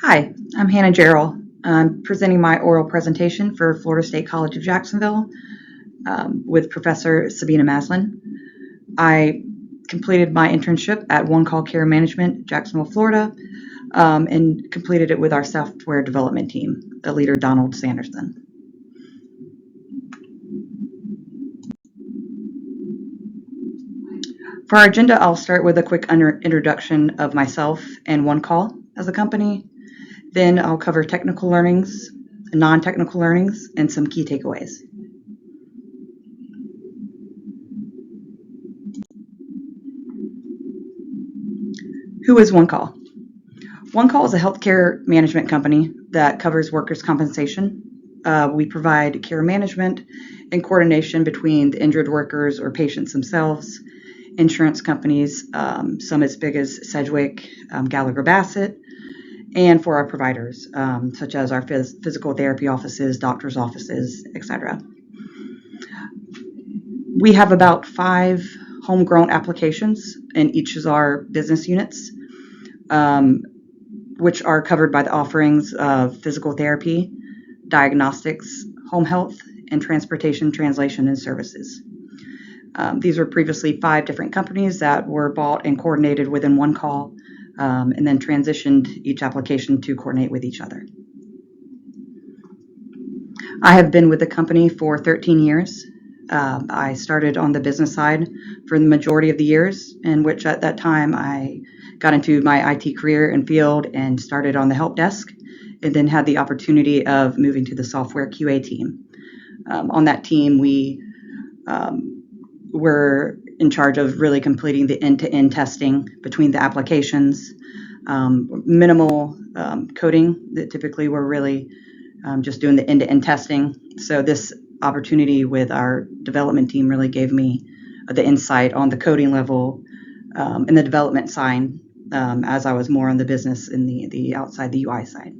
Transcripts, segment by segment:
Hi, I'm Hannah Jarriel. I'm presenting my oral presentation for Florida State College of Jacksonville with Professor Sebena Masline. I completed my internship at One Call Care Management, Jacksonville, Florida, and completed it with our software development team, the leader Donald Sanderson. For our agenda, I'll start with a quick introduction of myself and One Call as a company. Then I'll cover technical learnings, non-technical learnings, and some key takeaways. Who is One Call? One Call is a healthcare management company that covers workers' compensation. We provide care management and coordination between the injured workers or patients themselves, insurance companies, some as big as Sedgwick, Gallagher Bassett, and for our providers, such as our physical therapy offices, doctors' offices, etc. We have about 5 homegrown applications in each of our business units, which are covered by the offerings of physical therapy, diagnostics, home health, and transportation, translation, and services. These were previously 5 different companies that were bought and coordinated within One Call, and then transitioned each application to coordinate with each other. I have been with the company for 13 years. I started on the business side for the majority of the years, in which at that time I got into my IT career and field and started on the help desk, and then had the opportunity of moving to the software QA team. On that team, we were in charge of really completing the end-to-end testing between the applications, minimal coding. That typically we're really just doing the end-to-end testing. So this opportunity with our development team really gave me the insight on the coding level and the development side, as I was more on the business and the outside the UI side.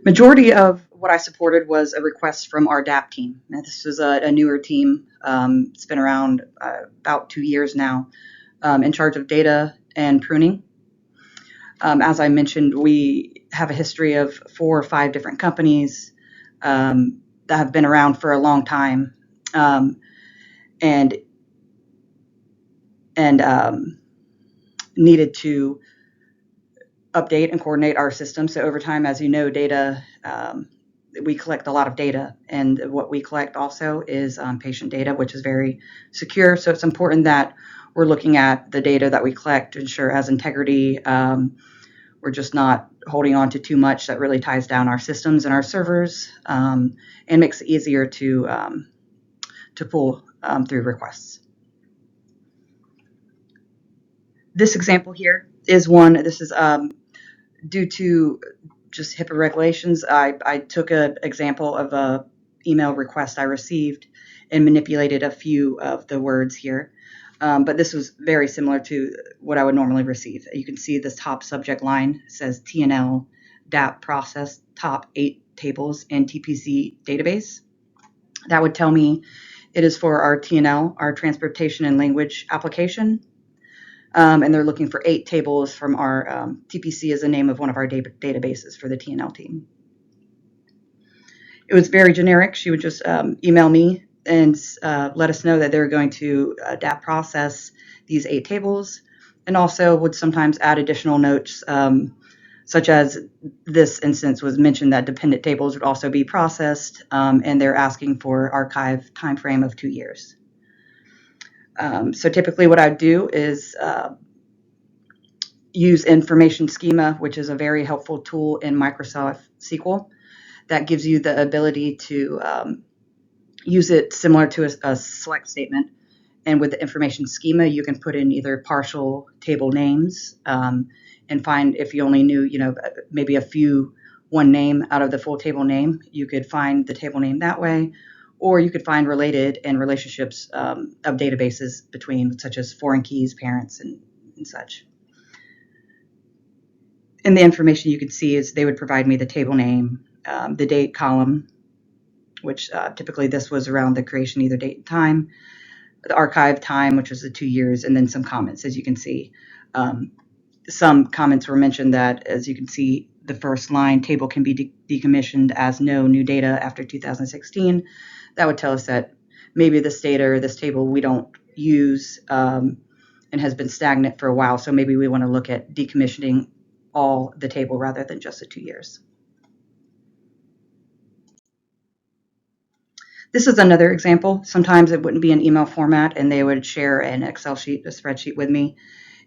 Majority of what I supported was a request from our DAP team. Now, this was a newer team. It's been around about 2 years now, in charge of data and pruning. As I mentioned, we have a history of 4 or 5 different companies that have been around for a long time, and needed to update and coordinate our system. So over time, as you know, data, we collect a lot of data, and what we collect also is patient data, which is very secure. So it's important that we're looking at the data that we collect to ensure it has integrity. We're just not holding on to too much that really ties down our systems and our servers, and makes it easier to pull through requests. This example here is one. This is due to just HIPAA regulations. I took an example of a email request I received and manipulated a few of the words here. But this was very similar to what I would normally receive. You can see this top subject line says TNL DAP process top 8 tables and TPC database. That would tell me it is for our TNL, our transportation and language application. And they're looking for 8 tables from our TPC is the name of one of our databases for the TNL team. It was very generic. She would just email me and let us know that they're going to DAP process these 8 tables, and also would sometimes add additional notes, such as this instance was mentioned that dependent tables would also be processed, and they're asking for archive time frame of 2 years. So typically what I do is use information schema, which is a very helpful tool in Microsoft SQL that gives you the ability to use it similar to a select statement. And with the information schema, you can put in either partial table names and find, if you only knew, maybe one name out of the full table name, you could find the table name that way. Or you could find related and relationships of databases between, such as foreign keys, parents, and such. In the information you could see is they would provide me the table name, the date column, which typically this was around the creation, either date and time, the archive time, which was the 2 years, and then some comments, as you can see. Some comments were mentioned that, as you can see, the first line, table can be decommissioned as no new data after 2016. That would tell us that maybe this data or this table we don't use and has been stagnant for a while. So maybe we want to look at decommissioning all the table rather than just the 2 years. This is another example. Sometimes it wouldn't be an email format and they would share an Excel sheet, a spreadsheet with me.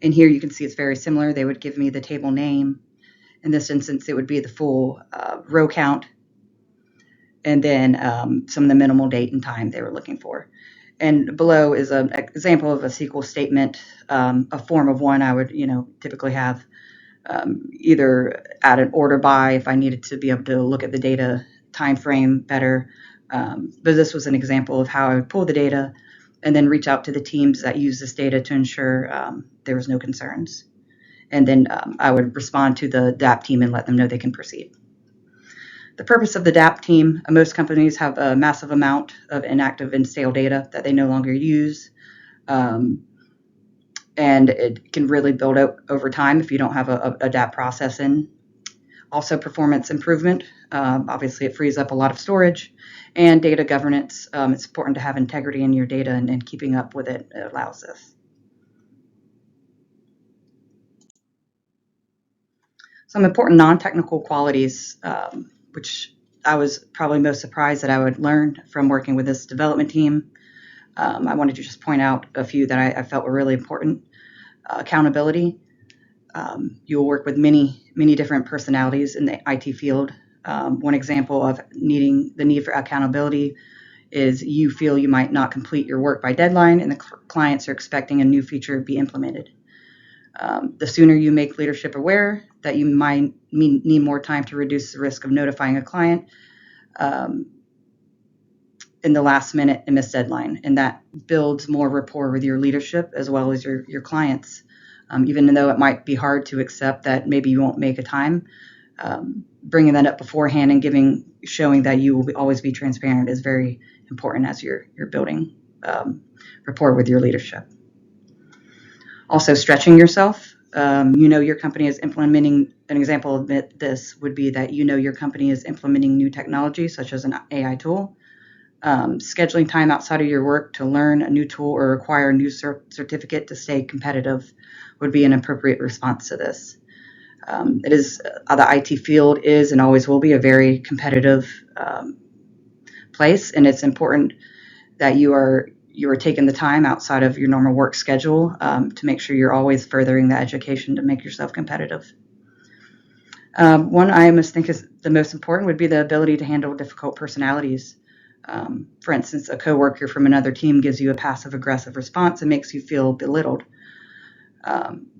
And here you can see it's very similar. They would give me the table name. In this instance, it would be the full row count and then some of the minimal date and time they were looking for. And below is an example of a SQL statement, a form of one I would, typically have either add an order by if I needed to be able to look at the data time frame better. But this was an example of how I would pull the data and then reach out to the teams that use this data to ensure there was no concerns. And then I would respond to the DAP team and let them know they can proceed. The purpose of the DAP team, most companies have a massive amount of inactive and stale data that they no longer use. And it can really build up over time if you don't have a DAP process in. Also, performance improvement. Obviously, it frees up a lot of storage. And data governance. It's important to have integrity in your data, and keeping up with it allows this. Some important non-technical qualities, which I was probably most surprised that I would learn from working with this development team. I wanted to just point out a few that I felt were really important. Accountability. You'll work with many different personalities in the IT field. One example of the need for accountability is you feel you might not complete your work by deadline and the clients are expecting a new feature to be implemented. The sooner you make leadership aware that you might need more time to reduce the risk of notifying a client in the last minute and miss deadline. And that builds more rapport with your leadership as well as your clients. Even though it might be hard to accept that maybe you won't make a time, bringing that up beforehand and showing that you will always be transparent is very important as you're building rapport with your leadership. Also, stretching yourself. Your company is implementing, an example of this would be that your company is implementing new technology such as an AI tool. Scheduling time outside of your work to learn a new tool or acquire a new certificate to stay competitive would be an appropriate response to this. The IT field is and always will be a very competitive place, and it's important that you are taking the time outside of your normal work schedule to make sure you're always furthering the education to make yourself competitive. One I must think is the most important would be the ability to handle difficult personalities. For instance, a coworker from another team gives you a passive-aggressive response and makes you feel belittled. An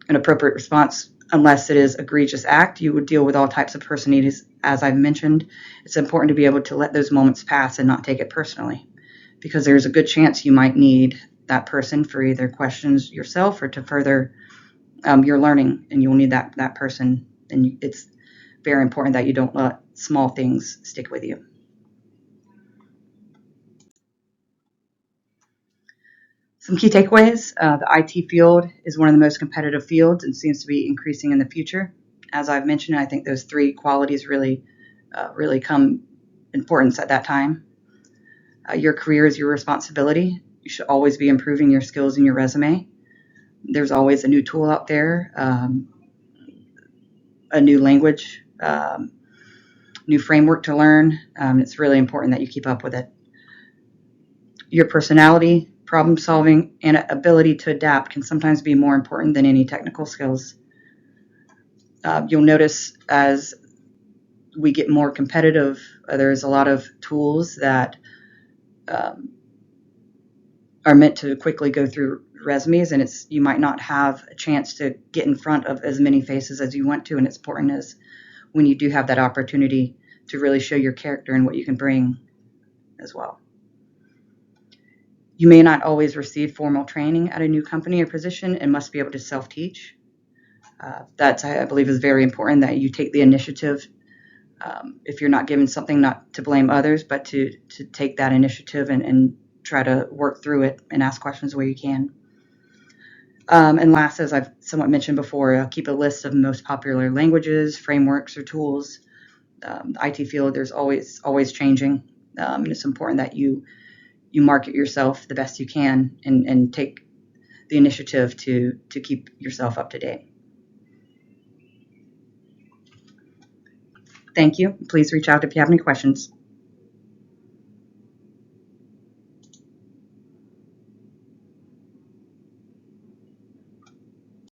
appropriate response, unless it is egregious act, you would deal with all types of personalities. As I've mentioned, it's important to be able to let those moments pass and not take it personally, because there's a good chance you might need that person for either questions yourself or to further your learning, and you'll need that person. And it's very important that you don't let small things stick with you. Some key takeaways. The IT field is one of the most competitive fields and seems to be increasing in the future. As I've mentioned, I think those three qualities really come importance at that time. Your career is your responsibility. You should always be improving your skills in your resume. There's always a new tool out there, a new language, new framework to learn. It's really important that you keep up with it. Your personality, problem solving, and ability to adapt can sometimes be more important than any technical skills. You'll notice as we get more competitive, there's a lot of tools that are meant to quickly go through resumes, and you might not have a chance to get in front of as many faces as you want to, and it's important as when you do have that opportunity to really show your character and what you can bring as well. You may not always receive formal training at a new company or position and must be able to self-teach. That, I believe, is very important, that you take the initiative. If you're not given something, not to blame others, but to take that initiative and try to work through it and ask questions where you can. And last, as I've somewhat mentioned before, keep a list of most popular languages, frameworks, or tools. The IT field, there's always changing. And it's important that you market yourself the best you can and take the initiative to keep yourself up to date. Thank you. Please reach out if you have any questions.